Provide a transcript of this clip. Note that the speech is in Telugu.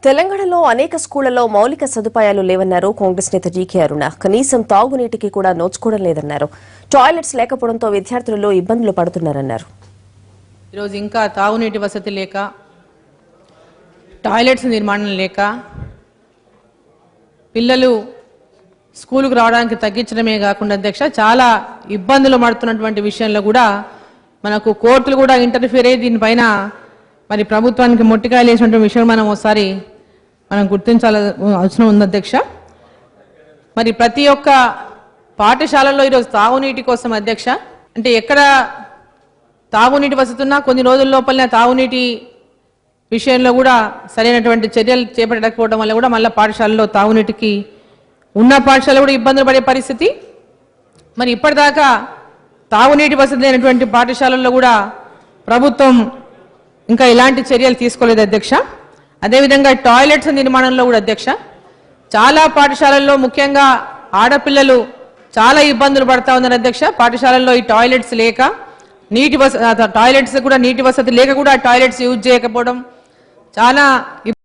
తెలంగాణలో అనేక స్కూళ్లలో మౌలిక సదుపాయాలు లేవన్నారు కాంగ్రెస్ నేత జీకే అరుణ. కనీసం తాగునీటికి కూడా నోచుకోవడం లేదన్నారు. టాయిలెట్స్ లేకపోవడంతో విద్యార్థులు ఇబ్బందులు పడుతున్నారన్నారు. ఈరోజు ఇంకా తాగునీటి వసతి లేక, టాయిలెట్స్ నిర్మాణం లేక పిల్లలు స్కూలుకు రావడానికి తగ్గించడమే కాకుండా అధ్యక్ష చాలా ఇబ్బందులు పడుతున్నటువంటి విషయంలో కూడా మనకు కోర్టులు కూడా ఇంటర్ఫియర్ అయ్యి దీనిపైన మరి ప్రభుత్వానికి మొట్టికాయలు వేసినటువంటి విషయం మనం గుర్తించాల్సిన ఉంది అధ్యక్ష. మరి ప్రతి ఒక్క పాఠశాలల్లో ఈరోజు తాగునీటి కోసం అధ్యక్ష, అంటే ఎక్కడ తాగునీటి వసతి ఉన్నా కొన్ని రోజుల లోపలనే తాగునీటి విషయంలో కూడా సరైనటువంటి చర్యలు చేపట్టకపోవడం వల్ల కూడా మళ్ళీ పాఠశాలలో తాగునీటికి ఉన్న పాఠశాల కూడా ఇబ్బందులు పడే పరిస్థితి. మరి ఇప్పటిదాకా తాగునీటి వసతి లేనటువంటి పాఠశాలల్లో కూడా ప్రభుత్వం ఇంకా ఎలాంటి చర్యలు తీసుకోలేదు అధ్యక్ష. అదేవిధంగా టాయిలెట్స్ నిర్మాణంలో కూడా అధ్యక్ష చాలా పాఠశాలల్లో ముఖ్యంగా ఆడపిల్లలు చాలా ఇబ్బందులు పడతా ఉన్నారు అధ్యక్ష. పాఠశాలల్లో ఈ టాయిలెట్స్ లేక టాయిలెట్స్ కూడా నీటి వసతి లేక కూడా టాయిలెట్స్ యూజ్ చేయకపోవడం చాలా